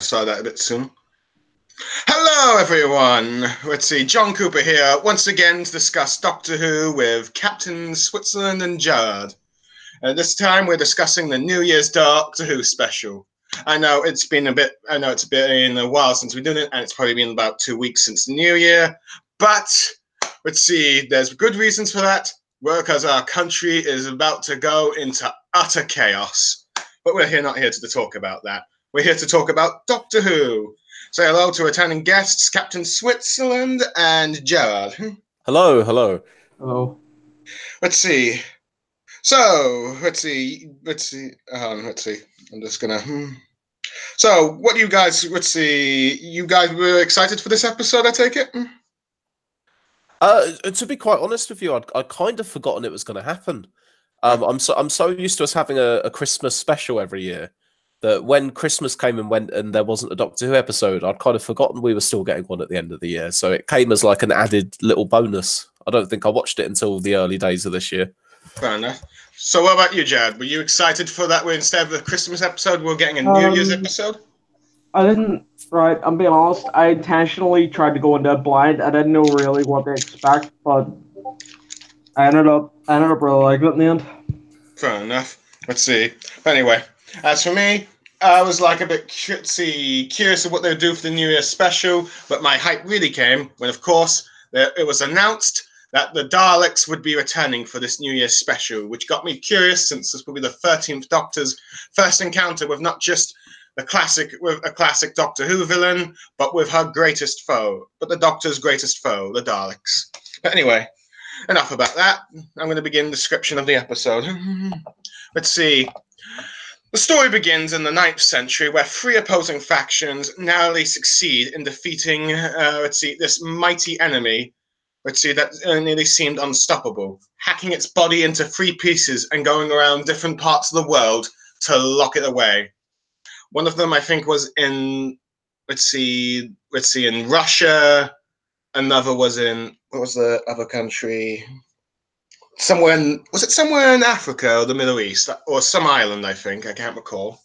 Saw that a bit soon. Hello, everyone. Let's see, John Cooper here once again to discuss Doctor Who with Captain Switzerland and Gerard. This time we're discussing the New Year's Doctor Who special. I know it's been a while since we did it, and it's probably been about 2 weeks since the New Year. But let's see, there's good reasons for that. Because our country is about to go into utter chaos. But we're not here to talk about that. We're here to talk about Doctor Who. Say hello to returning guests, Captain Switzerland and Gerard. Hello, hello. Hello. Let's see. So, let's see. I'm just gonna. So, what do you guys? Let's see. You guys were excited for this episode, I take it. To be quite honest with you, I'd kind of forgotten it was going to happen. I'm so used to us having a Christmas special every year that when Christmas came and went and there wasn't a Doctor Who episode, I'd kind of forgotten we were still getting one at the end of the year. So it came as like an added little bonus. I don't think I watched it until the early days of this year. Fair enough. So what about you, Jad? Were you excited for that? Where instead of a Christmas episode, we're getting a New Year's episode? I didn't. Right, I'm being honest. I intentionally tried to go into blind. I didn't know really what to expect, but I ended up really liking it in the end. Fair enough. Let's see. Anyway, as for me, I was like a bit curious of what they would do for the New Year special, but my hype really came when, of course, it was announced that the Daleks would be returning for this New Year special, which got me curious since this will be the 13th Doctor's first encounter with not just a classic Doctor Who villain, but with her greatest foe, the Doctor's greatest foe, the Daleks. But anyway, enough about that. I'm going to begin the description of the episode. Let's see. The story begins in the 9th century, where 3 opposing factions narrowly succeed in defeating, this mighty enemy, that nearly seemed unstoppable, hacking its body into 3 pieces and going around different parts of the world to lock it away. One of them, I think, was in, in Russia. Another was in, what was the other country? Was it somewhere in Africa or the Middle East? Or some island, I think. I can't recall.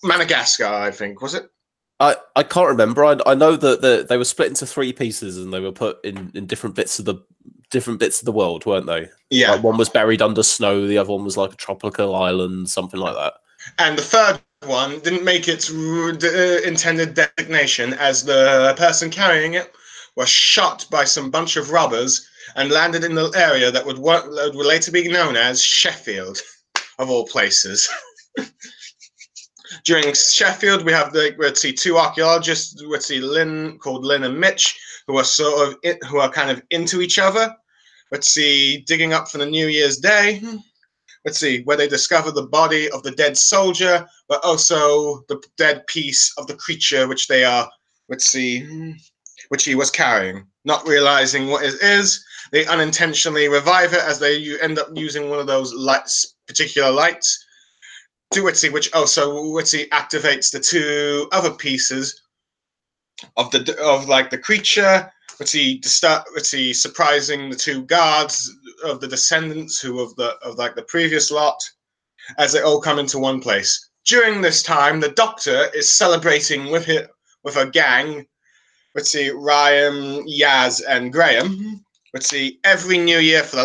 Madagascar, I think. Was it? I can't remember. I know that they were split into 3 pieces and they were put in different bits of the world, weren't they? Yeah. Like one was buried under snow. The other one was like a tropical island, something like that. And the third one didn't make its intended designation, as the person carrying it was shot by some bunch of robbers and landed in the area that would later be known as Sheffield, of all places. During Sheffield, we have 2 archaeologists, called Lynn and Mitch, who are kind of into each other. Digging up for the New Year's Day. Where they discover the body of the dead soldier, but also the dead piece of the creature which he was carrying. Not realizing what it is, they unintentionally revive it as they end up using one of those particular lights, which also activates the 2 other pieces of the creature. Surprising the 2 guards of the descendants of the previous lot, as they all come into one place. During this time, the Doctor is celebrating with a gang. Ryan, Yaz, and Graham. Every New Year for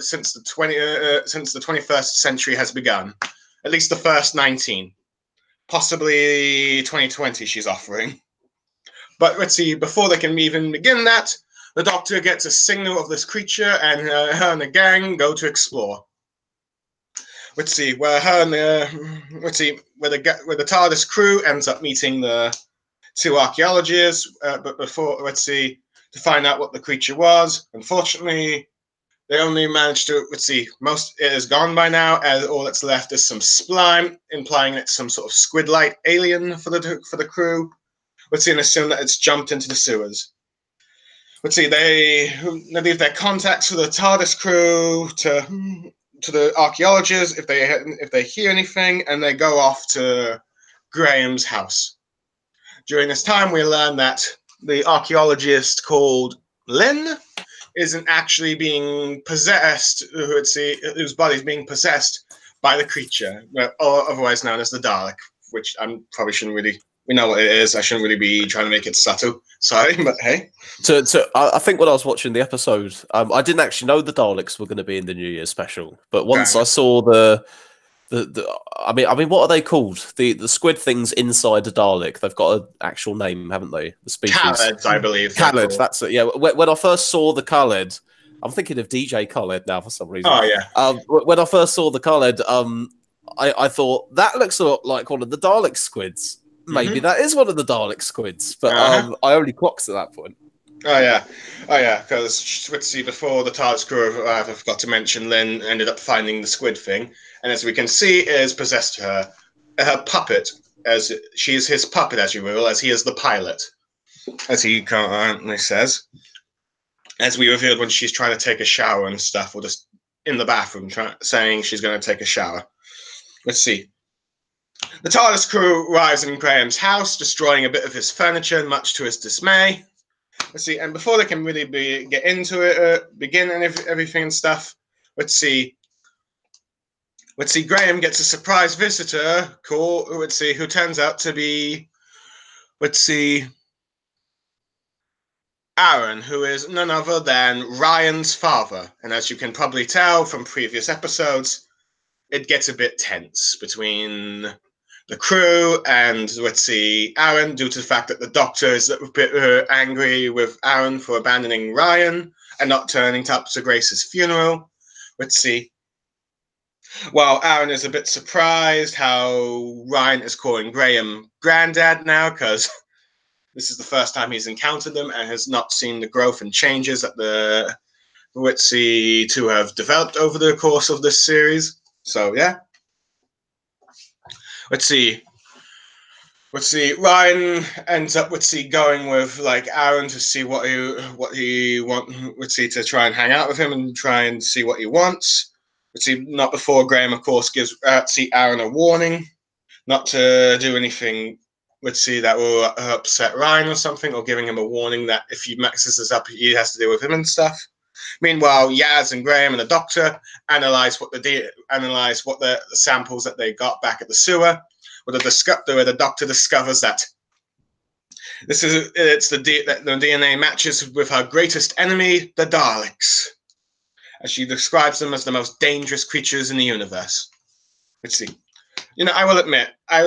since the 21st century has begun. At least the first 19, possibly 2020. She's offering. But before they can even begin that, the Doctor gets a signal of this creature, and her and the gang go to explore. Where the TARDIS crew ends up meeting the 2 archaeologists, but before to find out what the creature was. Unfortunately, they only managed to most it is gone by now, as all that's left is some slime, implying it's some sort of squid-like alien for the crew. And assume that it's jumped into the sewers. They leave their contacts for the TARDIS crew to the archaeologists if they hear anything, and they go off to Graham's house. During this time, we learn that the archaeologist called Lynn isn't actually being possessed, whose body's being possessed by the creature, or otherwise known as the Dalek, which I probably shouldn't really We know what it is. I shouldn't really be trying to make it subtle. Sorry, but hey. So I think when I was watching the episode, I didn't actually know the Daleks were going to be in the New Year special. But once I saw the I mean, what are they called? The squid things inside a Dalek. They've got an actual name, haven't they? The species. Khaled, I believe. Khaled, that's it. Yeah. When I first saw the Khaled, I'm thinking of DJ Khaled now for some reason. Oh yeah. When I first saw the Khaled, I thought that looks a lot like one of the Dalek squids. Maybe that is one of the Dalek squids, but I only clocked at that point. Oh yeah, because let's see, before the TARDIS crew, I forgot to mention, Lynn ended up finding the squid thing, and as we can see, it has possessed her puppet, as she is his puppet, as you will, as he is the pilot, as he currently says, as we revealed when she's trying to take a shower and stuff, or just in the bathroom, saying she's going to take a shower. Let's see. The TARDIS crew arrives in Graham's house, destroying a bit of his furniture, much to his dismay. Let's see, and before they can really get into it, begin and everything and stuff, let's see, Graham gets a surprise visitor call, who turns out to be, Aaron, who is none other than Ryan's father. And as you can probably tell from previous episodes, it gets a bit tense between the crew and, Aaron, due to the fact that the Doctor is a bit angry with Aaron for abandoning Ryan and not turning up to Grace's funeral. While Aaron is a bit surprised how Ryan is calling Graham Granddad now, because this is the first time he's encountered them and has not seen the growth and changes that the two have developed over the course of this series. So, yeah. Ryan ends up going with Aaron to see what he wants. To try and hang out with him and try and see what he wants. Not before Graham, of course, gives Aaron a warning not to do anything. That will upset Ryan or something, or giving him a warning that if he messes this up, he has to deal with him and stuff. Meanwhile, Yaz and Graham and the Doctor analyze the samples that they got back at the sewer, where the Doctor discovers that the DNA matches with her greatest enemy, the Daleks, as she describes them as the most dangerous creatures in the universe. I will admit, I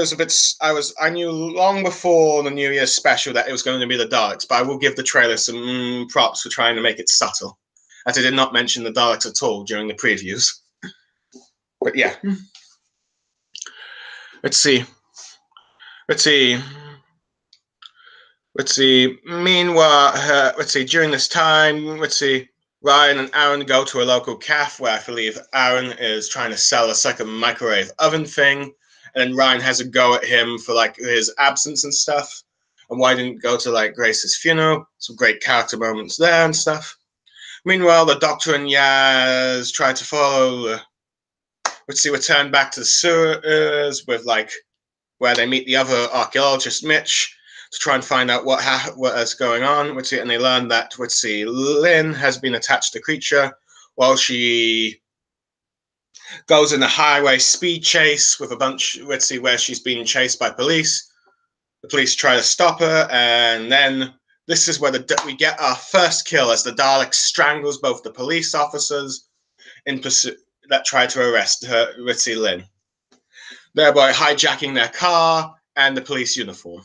knew long before the New Year's special that it was going to be the Daleks, but I will give the trailer some props for trying to make it subtle, as I did not mention the Daleks at all during the previews. But yeah. Meanwhile, during this time, Ryan and Aaron go to a local cafe where I believe Aaron is trying to sell a microwave oven thing, and then Ryan has a go at him for his absence and stuff, and why didn't go to Grace's funeral. Some great character moments there and stuff. Meanwhile, the Doctor and Yaz try to follow. Return back to the sewers with where they meet the other archaeologist Mitch to try and find out what is going on. And they learn that Lynn has been attached to the creature while she goes in a highway speed chase with a bunch. Where she's being chased by police. The police try to stop her, and then this is where we get our first kill as the Dalek strangles both the police officers in pursuit that try to arrest her, Lynn, thereby hijacking their car and the police uniform.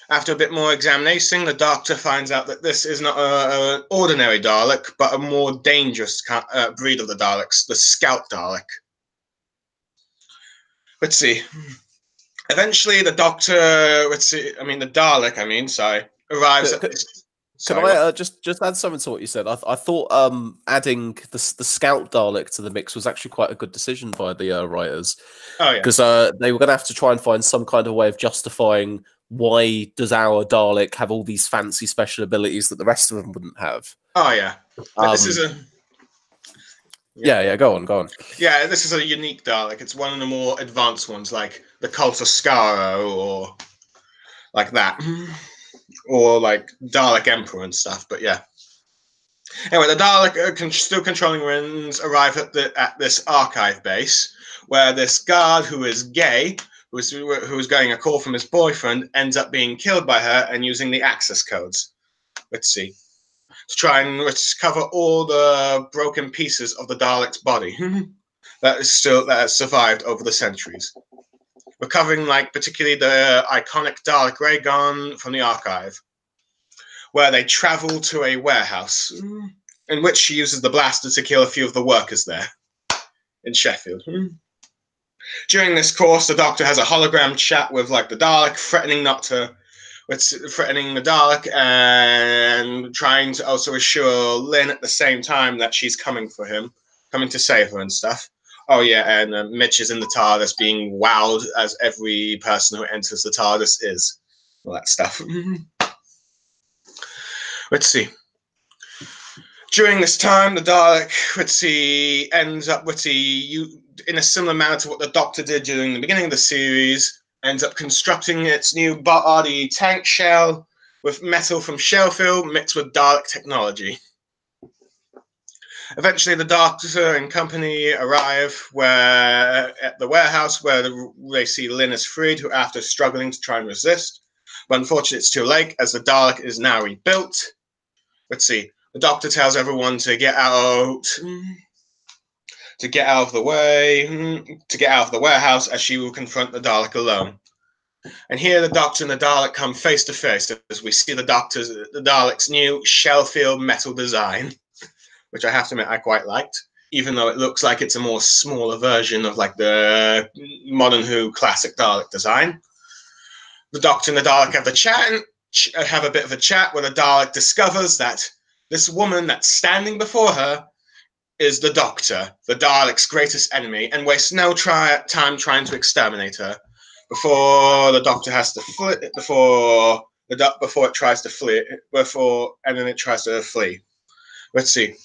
After a bit more examination, the Doctor finds out that this is not an ordinary Dalek, but a more dangerous breed of the Daleks, the Scout Dalek. Eventually, the Doctor, the Dalek, arrives at this. Can I just add something to what you said? I thought adding the Scout Dalek to the mix was actually quite a good decision by the writers. Oh, yeah. Because they were going to have to try and find some kind of way of justifying why does our Dalek have all these fancy special abilities that the rest of them wouldn't have. Oh, yeah. But this is a... Yeah, go on. Yeah, this is a unique Dalek. It's one of the more advanced ones, like the Cult of Skaro or like that. Or Dalek Emperor and stuff, but yeah. Anyway, the Dalek still controlling winds arrive at this archive base, where this guard who is gay, who's getting a call from his boyfriend, ends up being killed by her and using the access codes. Let's see. To try and recover all the broken pieces of the Dalek's body that has survived over the centuries. Recovering, like, particularly the iconic Dalek ray gun from the archive, where they travel to a warehouse in which she uses the blaster to kill a few of the workers there in Sheffield. During this course, the Doctor has a hologram chat with, like, the Dalek, threatening the Dalek and trying to also assure Lynn at the same time that she's coming for him, coming to save her and stuff. Oh yeah, and Mitch is in the TARDIS being wowed as every person who enters the TARDIS is. All that stuff. Let's see. During this time, the Dalek, ends up in a similar manner to what the Doctor did during the beginning of the series, ends up constructing its new body tank shell with metal from Sheffield mixed with Dalek technology. Eventually, the Doctor and company arrive at the warehouse where they see Lynn is freed, who after struggling to try and resist. But unfortunately, it's too late as the Dalek is now rebuilt. Let's see. The Doctor tells everyone to get out of the warehouse, as she will confront the Dalek alone. And here the Doctor and the Dalek come face to face as we see the Dalek's new shell-filled metal design, which I have to admit I quite liked, even though it looks like it's a more smaller version of, like, the modern Who classic Dalek design. The Doctor and the Dalek have a bit of a chat where the Dalek discovers that this woman that's standing before her is the Doctor, the Dalek's greatest enemy, and wastes no time trying to exterminate her before the Doctor has to flee. Before it tries to flee. And then it tries to flee. Let's see.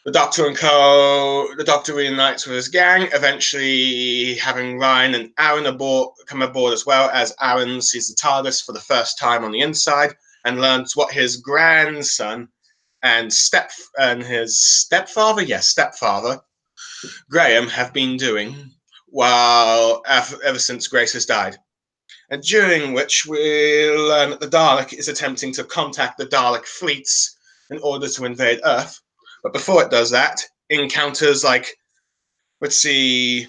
The Doctor reunites with his gang, eventually having Ryan and Aaron come aboard as well, as Aaron sees the TARDIS for the first time on the inside and learns what his grandson and his stepfather, Graham, have been doing ever since Grace has died. And during which we learn that the Dalek is attempting to contact the Dalek fleets in order to invade Earth. But before it does that, encounters, like, a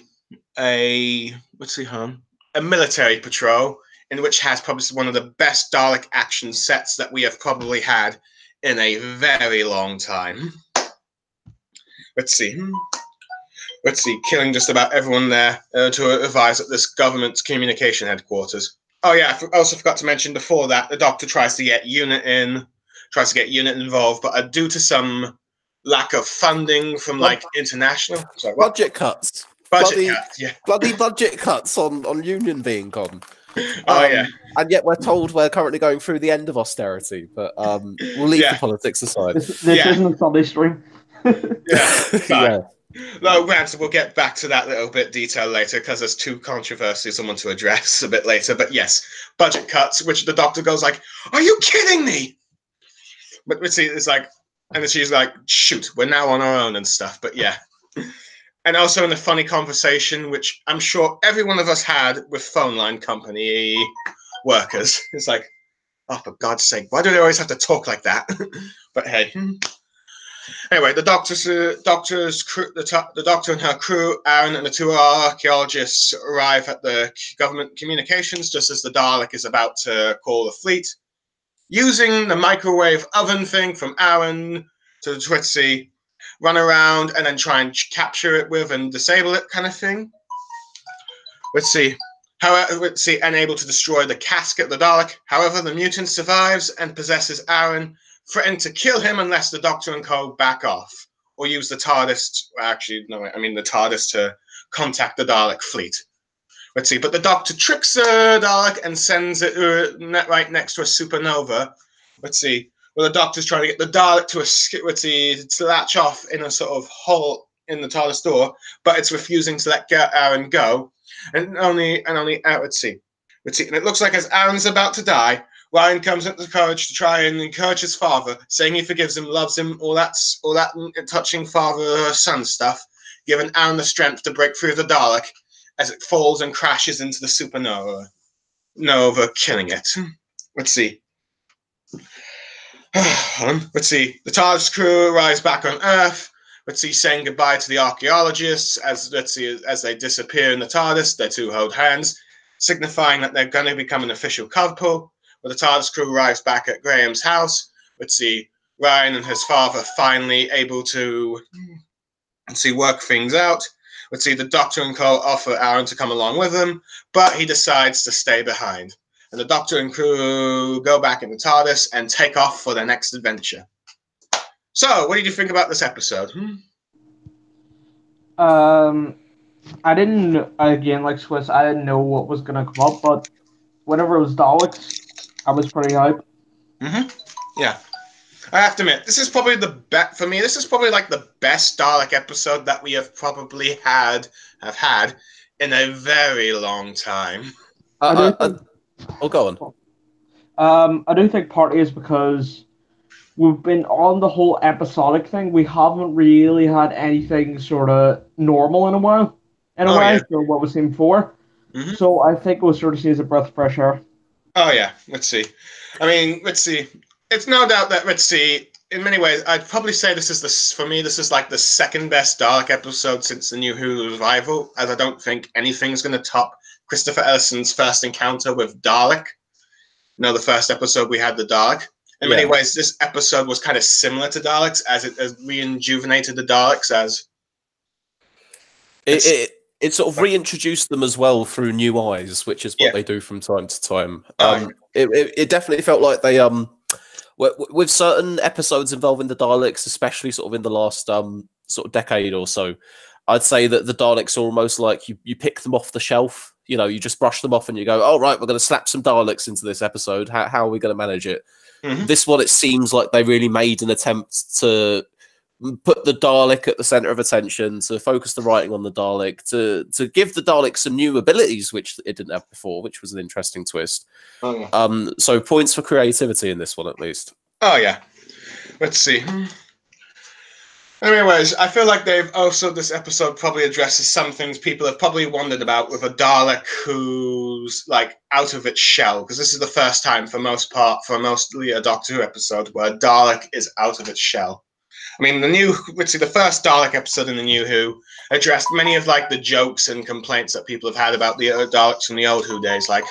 military patrol, in which has probably one of the best Dalek action sets that we have probably had in a very long time. Let's see, killing just about everyone there to advise at this government's communication headquarters. Oh yeah, I also forgot to mention before that, the Doctor tries to get Unit involved, but due to some lack of funding from, like, international budget cuts. Bloody budget cuts on Union being gone. Yeah. And yet we're told we're currently going through the end of austerity, but we'll leave the politics aside. This isn't a Sunday stream. Yeah. No, Rams, we'll get back to that little bit detail later because there's two controversies I want to address a bit later. But yes, budget cuts, which the Doctor goes like, "Are you kidding me?" But Ritzy is like, and then she's like, "Shoot, we're now on our own and stuff." But yeah. And also in the funny conversation, which I'm sure every one of us had with phone line company workers. It's like, oh, for God's sake, why do they always have to talk like that? But hey. Anyway, the Doctor and her crew, Aaron and the two archaeologists, arrive at the government communications just as the Dalek is about to call the fleet. Using the microwave oven thing from Aaron to the Twitsy, run around and then try and capture it with and disable it kind of thing. Unable to destroy the casket of the Dalek. However, the mutant survives and possesses Aaron, threatening to kill him unless the Doctor and co back off or use the TARDIS. The TARDIS to contact the Dalek fleet. But the Doctor tricks the Dalek and sends it right next to a supernova. Well, the Doctor's trying to get the Dalek to latch off in a sort of hole in the TARDIS door, but it's refusing to let Aaron go. And only out at sea. And it looks like as Aaron's about to die, Ryan comes into the courage to try and encourage his father, saying he forgives him, loves him, all that touching father-son stuff, giving Aaron the strength to break through the Dalek as it falls and crashes into the supernova, killing it. Let's see. Let's see. The TARDIS crew arrives back on Earth. Let's see, saying goodbye to the archaeologists as they disappear in the TARDIS. Their two hold hands, signifying that they're going to become an official couple. Where the TARDIS crew arrives back at Graham's house. Let's see, Ryan and his father finally able to work things out. Let's see, the Doctor and Co offer Aaron to come along with them, but he decides to stay behind. And the Doctor and crew go back in the TARDIS and take off for their next adventure. So, what did you think about this episode? I didn't, again, like Swiss, I didn't know what was going to come up, but whenever it was Daleks, I was pretty hyped. Yeah. I have to admit, this is probably for me, this is probably like the best Dalek episode that we have probably have had in a very long time. Go on. I do think partly is because we've been on the whole episodic thing. We haven't really had anything sort of normal in a while. So what we've seen before. So I think we'll sort of see as a breath of fresh air. Oh, yeah. Let's see. I mean, let's see. It's no doubt that, let's see, in many ways, I'd probably say this is like the second best Dalek episode since the New Who revival, as I don't think anything's going to top Christopher Ellison's first encounter with Dalek. The first episode we had the Dalek. In many ways, this episode was kind of similar to Daleks, as it has rejuvenated the Daleks as... It sort of reintroduced them as well through new eyes, which is what they do from time to time. It definitely felt like they... with certain episodes involving the Daleks, especially sort of in the last sort of decade or so, I'd say that the Daleks are almost like you pick them off the shelf. You just brush them off and you go, oh, right, we're going to slap some Daleks into this episode. How are we going to manage it? This one, it seems like they really made an attempt to put the Dalek at the center of attention, to focus the writing on the Dalek, to give the Dalek some new abilities, which it didn't have before, which was an interesting twist. So points for creativity in this one, at least. Oh, yeah. Let's see. Anyways, I feel like this episode probably addresses some things people have probably wondered about with a Dalek who's, like, out of its shell. Because this is the first time, for mostly a Doctor Who episode, where a Dalek is out of its shell. I mean, the first Dalek episode in the New Who addressed many of, like, the jokes and complaints that people have had about the Daleks from the old Who days. Like,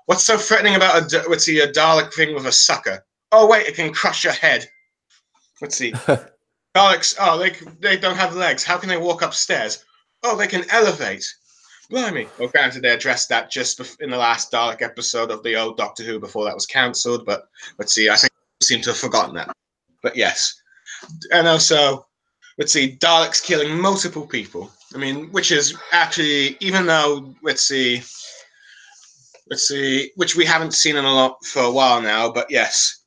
what's so threatening about a Dalek thing with a sucker? Oh, wait, it can crush your head. Let's see. Daleks, they don't have legs. How can they walk upstairs? Oh, they can elevate. Blimey. Well, granted, they addressed that just in the last Dalek episode of the old Doctor Who before that was cancelled, but let's see, I think we seem to have forgotten that. But yes. And also, let's see, Daleks killing multiple people. I mean, which is actually, even though, let's see, which we haven't seen in a lot for a while now, but yes.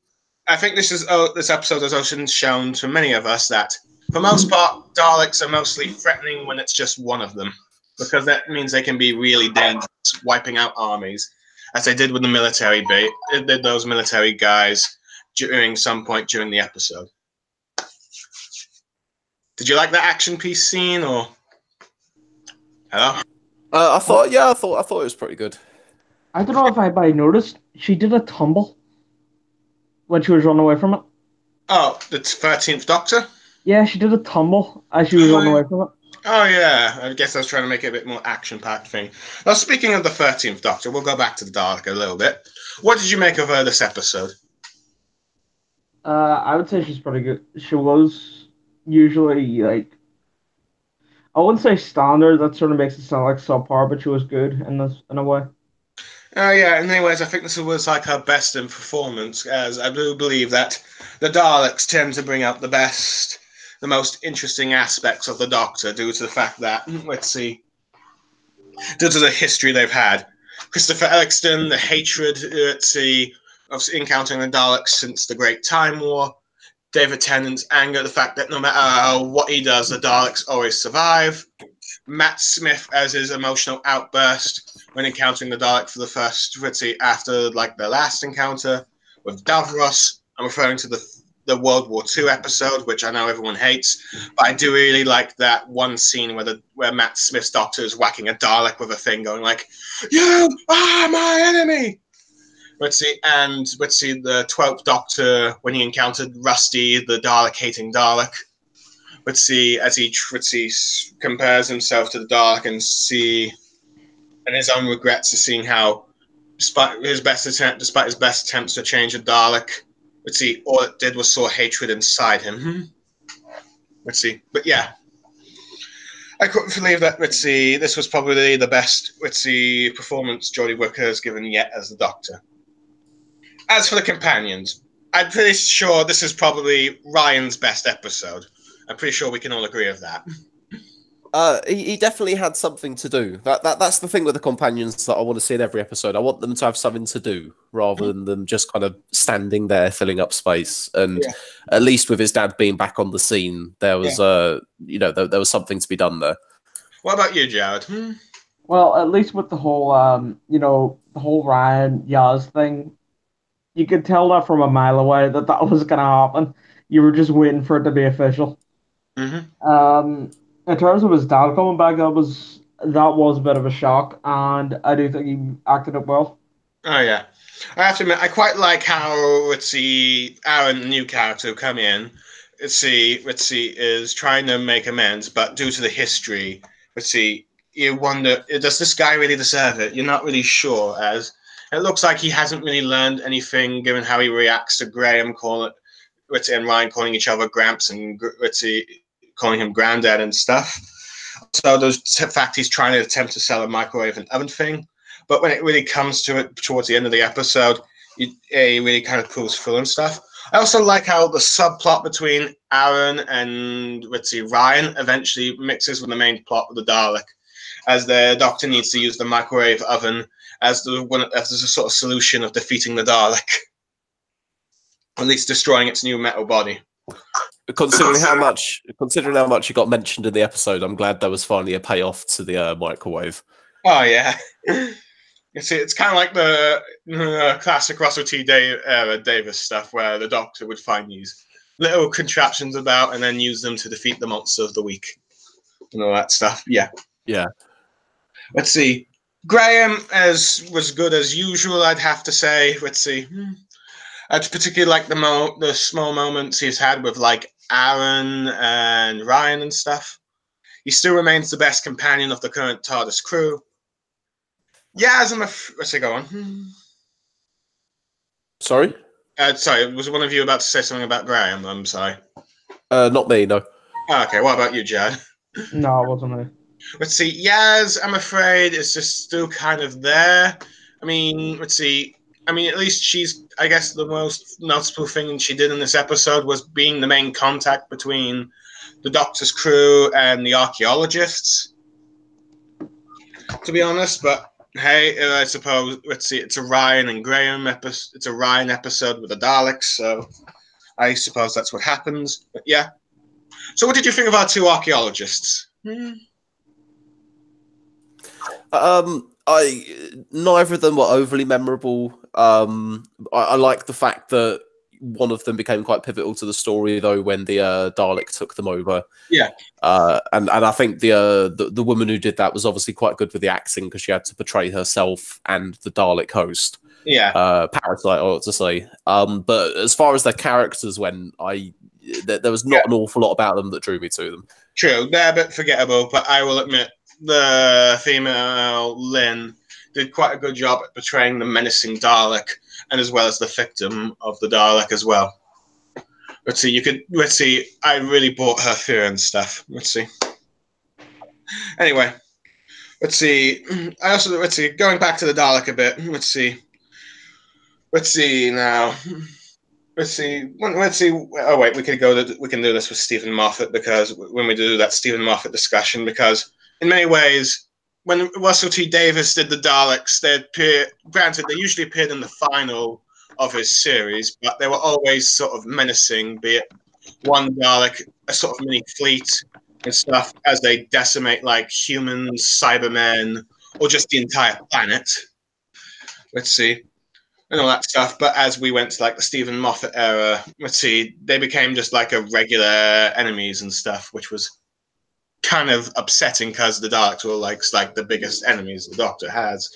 I think this episode has also shown to many of us that, for most part, Daleks are mostly threatening when it's just one of them, because that means they can be really dangerous, wiping out armies, as they did with the military those military guys during some point during the episode. Did you like that action piece scene, or hello? I thought it was pretty good. I don't know if anybody noticed, she did a tumble when she was running away from it. Oh, the 13th Doctor? Yeah, she did a tumble as she was running away from it. Oh, yeah. I guess I was trying to make it a bit more action-packed thing. Well, speaking of the 13th Doctor, we'll go back to the Dalek a little bit. What did you make of her this episode? I would say she's pretty good. She was usually, like, I wouldn't say standard. That sort of makes it sound like subpar, but she was good in a way. Yeah, in many ways, I think this was like her best in performance, as I do believe that the Daleks tend to bring out the most interesting aspects of the Doctor due to the fact that, due to the history they've had. Christopher Eccleston, the hatred, of encountering the Daleks since the Great Time War. David Tennant's anger, the fact that no matter what he does, the Daleks always survive. Matt Smith as his emotional outburst when encountering the Dalek for the first, after like the last encounter with Davros. I'm referring to the the World War II episode, which I know everyone hates, but I do really like that one scene where Matt Smith's Doctor is whacking a Dalek with a thing, going like, "You are my enemy." Let's see the 12th Doctor when he encountered Rusty, the Dalek-hating Dalek. Let's see as he compares himself to the Dalek and his own regrets of seeing how, despite his best attempts to change a Dalek, all it did was sow hatred inside him. But yeah, I couldn't believe that. This was probably the best performance Jodie Whittaker has given yet as the Doctor. As for the companions, I'm pretty sure this is probably Ryan's best episode. I'm pretty sure we can all agree with that. He definitely had something to do. That's the thing with the companions that I want to see in every episode. I want them to have something to do rather than them just kind of standing there filling up space. And at least with his dad being back on the scene, there was there was something to be done there. What about you, Jared? Well, at least with the whole the whole Ryan Yaz thing, you could tell that from a mile away that was going to happen. You were just waiting for it to be official. Mm-hmm. In terms of his dad coming back, that was a bit of a shock, and I do think he acted it well. Oh yeah, I have to admit, I quite like how Aaron, the new character, come in. Is trying to make amends, but due to the history, you wonder, does this guy really deserve it? You're not really sure, as it looks like he hasn't really learned anything, given how he reacts to Graham and Ryan calling each other Gramps and calling him Granddad and stuff. So there's the fact he's trying to attempt to sell a microwave and oven thing. But when it really comes to it towards the end of the episode, he really kind of pulls through and stuff. I also like how the subplot between Aaron and Ryan eventually mixes with the main plot of the Dalek, as the Doctor needs to use the microwave oven as a sort of solution of defeating the Dalek, or at least destroying its new metal body. Considering how much it got mentioned in the episode, I'm glad there was finally a payoff to the microwave. Oh yeah, it's kind of like the classic Russell T. Davis stuff, where the Doctor would find these little contraptions about and then use them to defeat the monster of the week and all that stuff. Yeah. Let's see. Graham was good as usual, I'd have to say. Let's see. I particularly like the small moments he's had with like Aaron and Ryan and stuff. He still remains the best companion of the current TARDIS crew. Yeah, let's say go on. Sorry? Sorry, was one of you about to say something about Graham? I'm sorry. Not me, no. Okay, what about you, Jad? No, it wasn't me. Let's see. Yaz, I'm afraid, is just still kind of there. I mean, let's see. I mean, at least she's, I guess, the most noticeable thing she did in this episode was being the main contact between the Doctor's crew and the archaeologists, to be honest. But hey, I suppose, let's see, it's a Ryan and Graham episode. It's a Ryan episode with the Daleks, so I suppose that's what happens. But yeah. So what did you think of our two archaeologists? Neither of them were overly memorable. I like the fact that one of them became quite pivotal to the story, though, when the Dalek took them over. Yeah. And I think the woman who did that was obviously quite good with the acting, because she had to portray herself and the Dalek host. Yeah. Parasite, I ought to say. But as far as their characters went, there was not an awful lot about them that drew me to them. True, they're a bit forgettable, but I will admit the female Lynn did quite a good job at portraying the menacing Dalek, and as well as the victim of the Dalek as well. Let's see, I really bought her fear and stuff. Let's see. Anyway, let's see. Going back to the Dalek a bit. Let's see now. Let's see. Oh wait, we can do this with Stephen Moffat, because when we do that Stephen Moffat discussion, because in many ways, when Russell T. Davies did the Daleks, granted, they usually appeared in the final of his series, but they were always sort of menacing, be it one Dalek, a sort of mini fleet and stuff, as they decimate like humans, Cybermen, or just the entire planet. Let's see. and all that stuff. But as we went to like the Stephen Moffat era, let's see, they became just like a regular enemies and stuff, which was kind of upsetting because the Daleks were like the biggest enemies the Doctor has.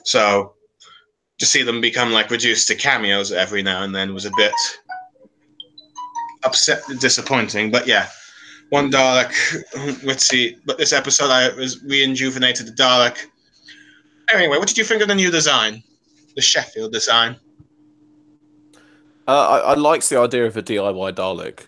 So to see them become like reduced to cameos every now and then was a bit disappointing. But yeah, one Dalek. Let's see. But this episode, I was rejuvenated the Dalek. Anyway, what did you think of the new design, the Sheffield design? I liked the idea of a DIY Dalek.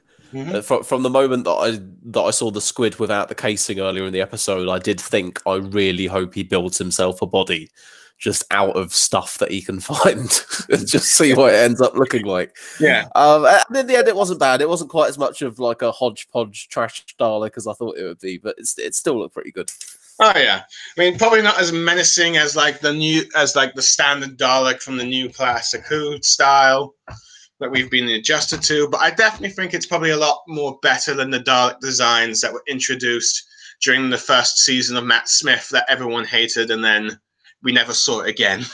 From the moment that I saw the squid without the casing earlier in the episode, I did think, I really hope he builds himself a body just out of stuff that he can find and just see what it ends up looking like. Yeah. And in the end, it wasn't bad. It wasn't quite as much of like a hodgepodge trash Dalek as I thought it would be, but it still looked pretty good. Oh yeah, I mean, probably not as menacing as like the standard Dalek from the new Classic Who style that we've been adjusted to, but I definitely think it's probably a lot more better than the Dalek designs that were introduced during the first season of Matt Smith that everyone hated, and then we never saw it again,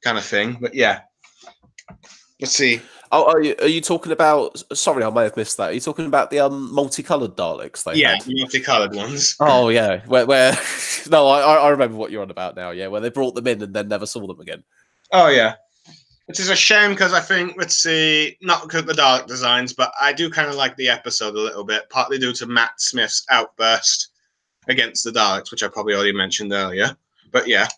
kind of thing. But yeah, let's see. Oh, are you talking about? Sorry, I may have missed that. Are you talking about the multicolored Daleks? Yeah, multicolored ones. Oh yeah, where no, I remember what you're on about now. Yeah, where they brought them in and then never saw them again. Oh yeah, which is a shame because I think, let's see, not because of the Dalek designs, but I do kind of like the episode a little bit, partly due to Matt Smith's outburst against the Daleks, which I probably already mentioned earlier. But yeah.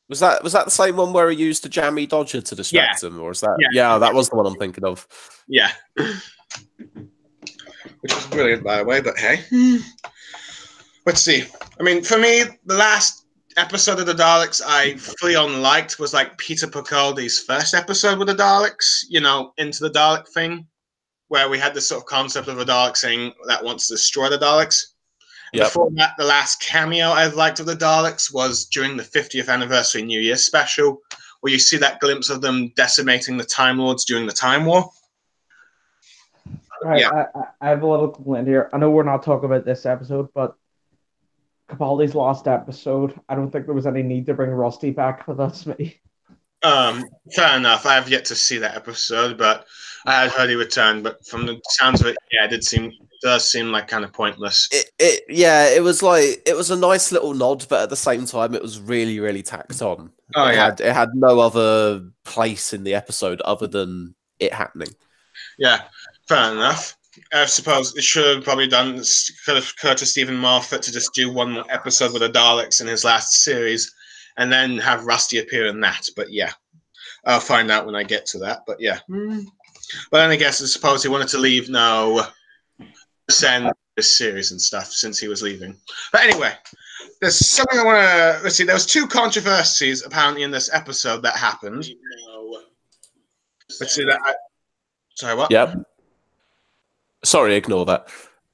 Was that the same one where he used a jammy dodger to distract them, or is that? Yeah, that was the one I'm thinking of. Yeah, which was brilliant, by the way. But hey, let's see. I mean, for me, the last episode of the Daleks I fully on liked was like Peter Capaldi's first episode with the Daleks. You know, Into the Dalek thing, where we had this sort of concept of a Dalek saying that wants to destroy the Daleks. Yep. Before that, the last cameo I've liked of the Daleks was during the 50th anniversary New Year's special, where you see that glimpse of them decimating the Time Lords during the Time War. Right, yeah. I have a little complaint here. I know we're not talking about this episode, but Capaldi's last episode, I don't think there was any need to bring Rusty back, but that's me. Fair enough. I have yet to see that episode, but I had heard he returned. But from the sounds of it, yeah, it does seem like kind of pointless. It was a nice little nod, but at the same time, it was really, really tacked on. Oh, it had no other place in the episode other than it happening. Yeah, fair enough. I suppose it should have probably could have occurred to Stephen Moffat to just do one more episode with the Daleks in his last series, and then have Rusty appear in that. But yeah, I'll find out when I get to that. But yeah. But then I suppose he wanted to leave now, send this series and stuff since he was leaving. But anyway, there's something I want to... Let's see, there was 2 controversies apparently in this episode that happened. Let's see that... Sorry, what? Yep. Sorry, ignore that.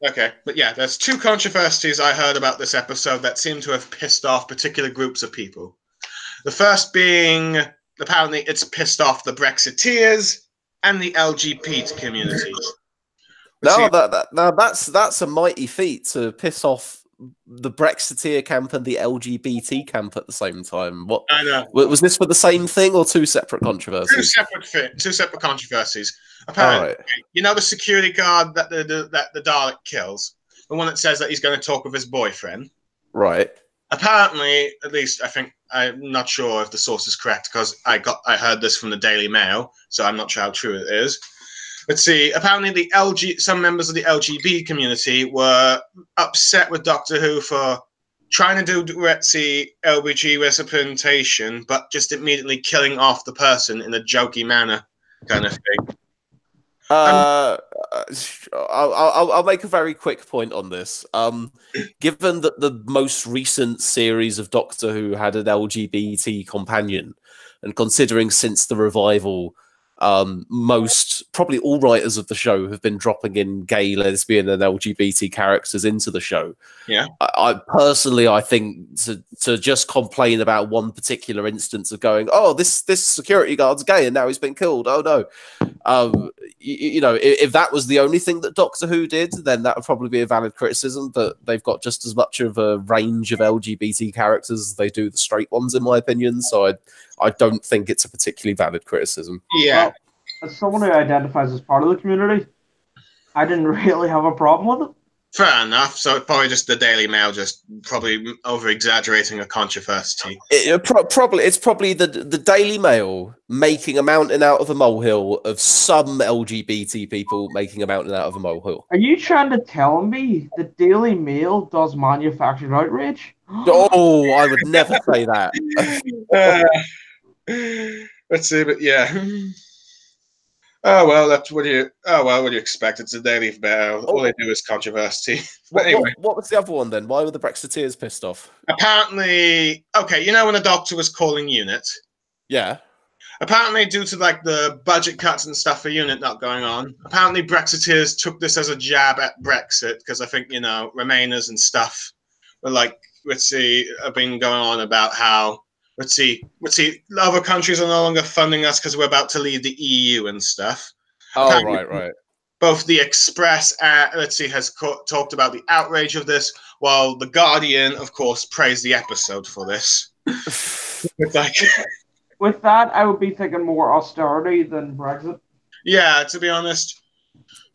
Okay, but yeah, there's 2 controversies I heard about this episode that seem to have pissed off particular groups of people. The first being, apparently it's pissed off the Brexiteers and the LGBT community. No, that's a mighty feat to piss off the Brexiteer camp and the LGBT camp at the same time. What? I know. Was this for the same thing or 2 separate controversies? 2 separate controversies. Apparently, you know the security guard that the Dalek kills, the one that says that he's going to talk with his boyfriend. Right. Apparently, at least I think, I'm not sure if the source is correct because I heard this from the Daily Mail, so I'm not sure how true it is. Let's see. Apparently, some members of the LGBT community were upset with Doctor Who for trying to do LBG representation, but just immediately killing off the person in a jokey manner, kind of thing. I'll make a very quick point on this. Given that the most recent series of Doctor Who had an LGBT companion, and considering since the revival, probably all writers of the show have been dropping in gay, lesbian, and LGBT characters into the show. Yeah. I personally, I think to just complain about one particular instance of going, oh, this security guard's gay and now he's been killed. Oh no. You know, if that was the only thing that Doctor Who did, then that would probably be a valid criticism. But they've got just as much of a range of LGBT characters as they do the straight ones, in my opinion. So I don't think it's a particularly valid criticism. Yeah. Well, as someone who identifies as part of the community, I didn't really have a problem with it. Fair enough. So it's probably just the Daily Mail just probably over-exaggerating a controversy. It's probably the Daily Mail making a mountain out of a molehill of some LGBT people making a mountain out of a molehill. Are you trying to tell me the Daily Mail does manufactured outrage? Oh, I would never say that. Let's see, but yeah. Oh well, what do you expect? It's a Daily Mail. All they do is controversy. But anyway, what was the other one then? Why were the Brexiteers pissed off? Apparently, okay, you know when the Doctor was calling Unit? Yeah. Apparently, due to like the budget cuts and stuff for Unit not going on, apparently Brexiteers took this as a jab at Brexit because I think, you know, Remainers and stuff were like, have been going on about how other countries are no longer funding us because we're about to leave the EU and stuff. Oh, Apparently, right. Both the Express, has talked about the outrage of this, while the Guardian, of course, praised the episode for this. With that, I would be thinking more austerity than Brexit. Yeah, to be honest.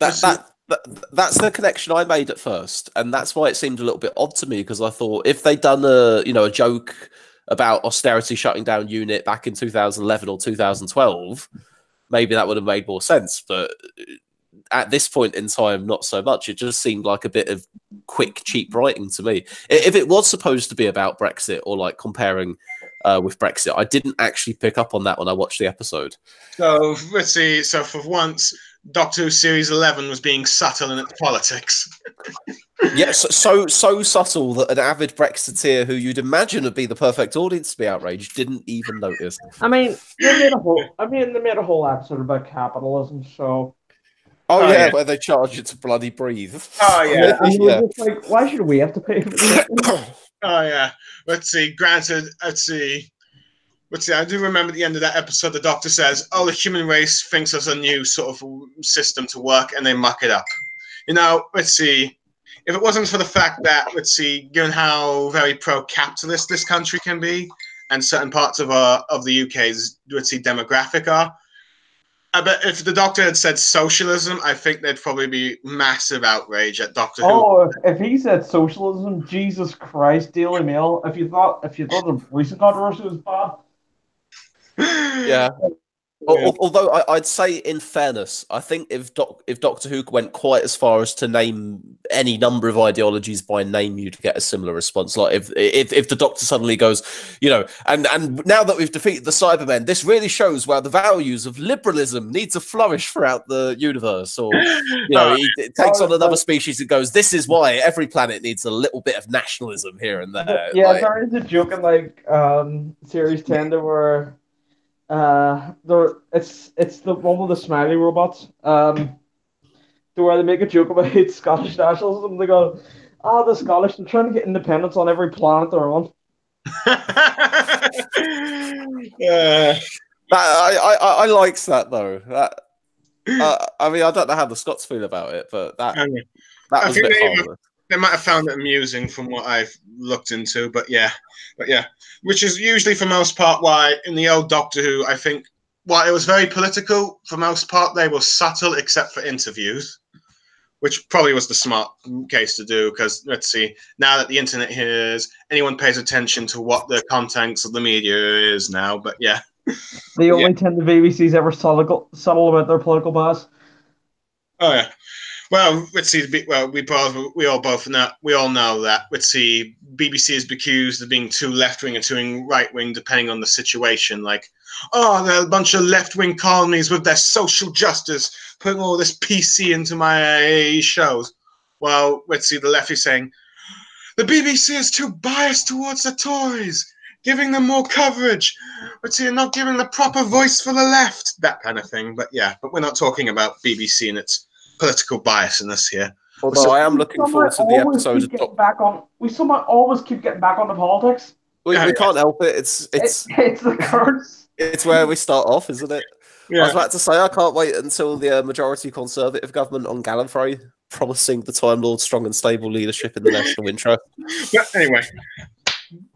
That's the connection I made at first, and that's why it seemed a little bit odd to me, because I thought if they'd done a joke about austerity shutting down Unit back in 2011 or 2012, maybe that would have made more sense. But at this point in time, not so much. It just seemed like a bit of quick, cheap writing to me. If it was supposed to be about Brexit or like comparing with Brexit, I didn't actually pick up on that when I watched the episode. So let's see. So for once, Doctor Who Series 11 was being subtle in its politics. Yes, so subtle that an avid Brexiteer who you'd imagine would be the perfect audience to be outraged didn't even notice. I mean, they made a whole episode about capitalism, so. Oh yeah, where they charge you to bloody breathe. Oh yeah. Yeah. Just like, why should we have to pay for this? Oh yeah. Let's see. Granted, let's see. I do remember at the end of that episode, the Doctor says, "Oh, the human race thinks there's a new sort of system to work, and they muck it up." You know, let's see. If it wasn't for the fact that, given how very pro-capitalist this country can be, and certain parts of the UK's demographic are, I bet if the Doctor had said socialism, I think there'd probably be massive outrage at Doctor Who. Oh, if he said socialism, Jesus Christ, Daily Mail. If you thought the recent controversy was bad. Yeah. Although I'd say, in fairness, I think if Doctor Who went quite as far as to name any number of ideologies by name, you'd get a similar response. Like if the Doctor suddenly goes, and now that we've defeated the Cybermen, this really shows where the values of liberalism need to flourish throughout the universe. Or he takes on another species and goes, this is why every planet needs a little bit of nationalism here and there. Yeah, there is a joke in Series 10 where. It's the one with the smiley robots. To where they make a joke about Scottish nationalism. They go, the Scottish, they're trying to get independence on every planet they're on. I liked that though. I mean, I don't know how the Scots feel about it, but that was a bit harmless. They might have found it amusing from what I've looked into, but yeah, which is usually for most part why in the old Doctor Who, I think, while it was very political, for most part they were subtle except for interviews, which probably was the smart case to do because, let's see, now that the internet hears, anyone pays attention to what the contents of the media is now, but yeah. The only time the BBC's ever subtle about their political bias. Oh yeah. Well, let's see. Well, we all know that. Let's see. BBC is accused of being too left-wing and too right-wing, depending on the situation. Like, they're a bunch of left-wing colonies with their social justice, putting all this PC into my shows. Well, let's see. The left is saying the BBC is too biased towards the Tories, giving them more coverage. Let's see, not giving the proper voice for the left. That kind of thing. But yeah, we're not talking about BBC and its political bias in this here. Although I am looking forward to the episode. We somehow always keep getting back onto politics. We can't help it. It's the curse. It's where we start off, isn't it? Yeah. I was about to say I can't wait until the majority Conservative government on Gallifrey promising the Time Lord strong and stable leadership in the national interest. But anyway,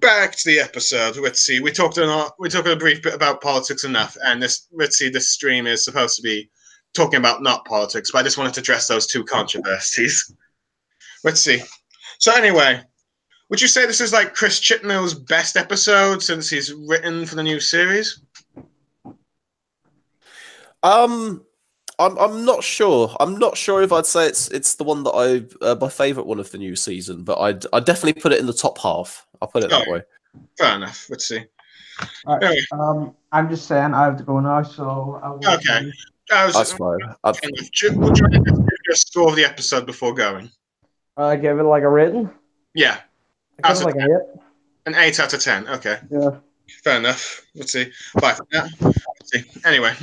back to the episode. Let's see. We talked a brief bit about politics enough, and this stream is supposed to be talking about not politics, but I just wanted to address those two controversies. Let's see. So anyway, would you say this is like Chris Chibnall's best episode since he's written for the new series? I'm not sure. I'm not sure if I'd say it's the one that my favourite one of the new season, but I'd definitely put it in the top half. I'll put it that way. Fair enough. Let's see. Right. I'm just saying I have to go now, so okay. That's fine. Would you give a score of the episode before going? I give it like a rating. Yeah. I give it like an 8. An 8 out of 10. Okay. Yeah. Fair enough. Let's see. Bye for that. Let's see. Anyway.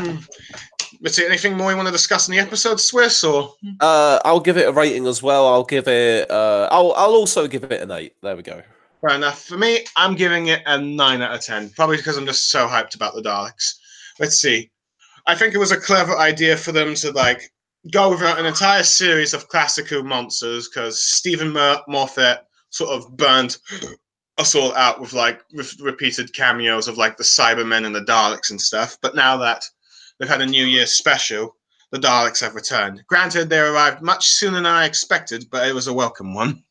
Let's see. Anything more you want to discuss in the episode, Swiss? Or I'll give it a rating as well. I'll give it. I'll also give it an 8. There we go. Fair enough. For me, I'm giving it a 9 out of 10. Probably because I'm just so hyped about the Daleks. Let's see. I think it was a clever idea for them to like go with an entire series of classical monsters because Stephen Moffat sort of burned us all out with like repeated cameos of like the Cybermen and the Daleks and stuff. But now that they've had a New Year's special, the Daleks have returned. Granted, they arrived much sooner than I expected, but it was a welcome one.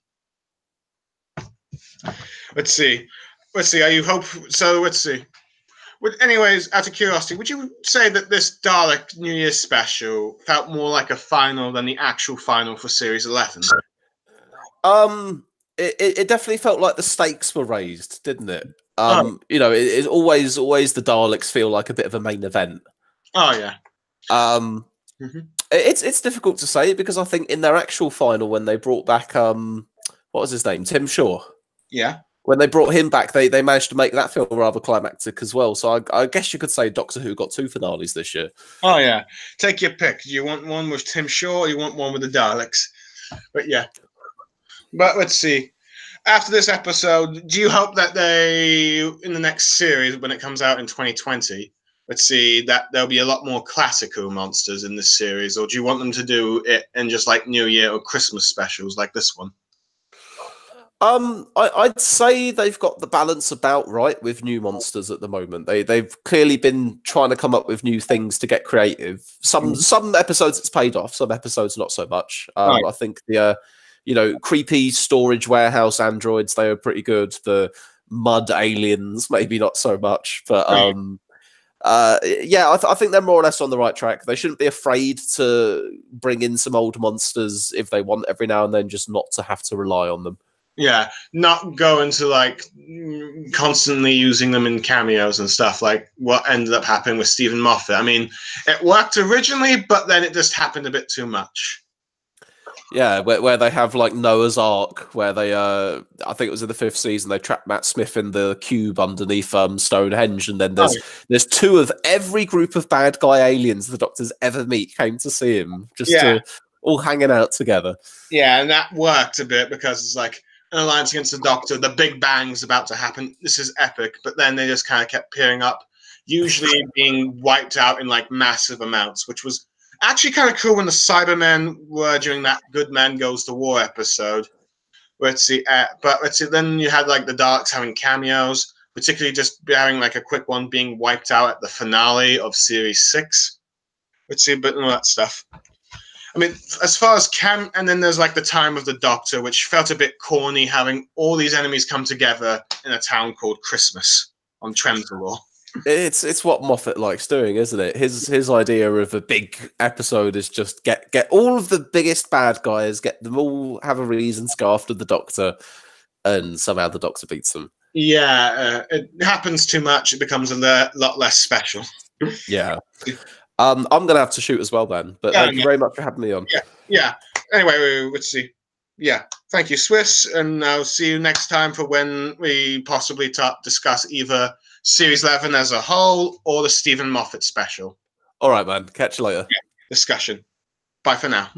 Let's see. Are you hopeful? So let's see. Anyways, out of curiosity, would you say that this Dalek New Year's special felt more like a final than the actual final for Series 11? It definitely felt like the stakes were raised, didn't it? You know, it's always the Daleks feel like a bit of a main event. Oh yeah. It's difficult to say because I think in their actual final when they brought back what was his name, Tim Shaw. Yeah. When they brought him back, they managed to make that film rather climactic as well. So I guess you could say Doctor Who got 2 finales this year. Oh yeah, take your pick. Do you want one with Tim Shaw or you want one with the Daleks? But yeah. But let's see. After this episode, do you hope that they, in the next series, when it comes out in 2020, let's see, that there'll be a lot more classical monsters in this series, or do you want them to do it in just like New Year or Christmas specials like this one? I'd say they've got the balance about right with new monsters at the moment. They've clearly been trying to come up with new things to get creative. Some episodes it's paid off, some episodes not so much. Right. I think the creepy storage warehouse androids, they are pretty good. The mud aliens, maybe not so much, but I think they're more or less on the right track. They shouldn't be afraid to bring in some old monsters if they want every now and then, just not to have to rely on them. Yeah, not go into like constantly using them in cameos and stuff like what ended up happening with Stephen Moffat. I mean, it worked originally, but then it just happened a bit too much. Yeah, where they have like Noah's Ark, where they, I think it was in the 5th season, they trapped Matt Smith in the cube underneath Stonehenge, and then there's 2 of every group of bad guy aliens the Doctors ever meet came to see him, to all hanging out together. Yeah, and that worked a bit because it's like an alliance against the Doctor, the Big Bang's about to happen, this is epic, but then they just kind of kept peering up, usually being wiped out in like massive amounts, which was actually kind of cool when the Cybermen were during that Good Man Goes to War episode. Let's see, then you had like the Daleks having cameos, particularly just having like a quick one being wiped out at the finale of Series 6. Let's see a bit of that stuff. I mean, as far as and then there's like the Time of the Doctor, which felt a bit corny, having all these enemies come together in a town called Christmas on Tremsalaw. It's what Moffat likes doing, isn't it? His idea of a big episode is just get all of the biggest bad guys, get them all have a reason to go after the Doctor, and somehow the Doctor beats them. Yeah, it happens too much; it becomes a lot less special. Yeah. I'm going to have to shoot as well, Ben, but thank you very much for having me on. Yeah. Anyway, let's see. Yeah, thank you, Swiss, and I'll see you next time for when we possibly discuss either Series 11 as a whole or the Stephen Moffat special. All right, man. Catch you later. Yeah, discussion. Bye for now.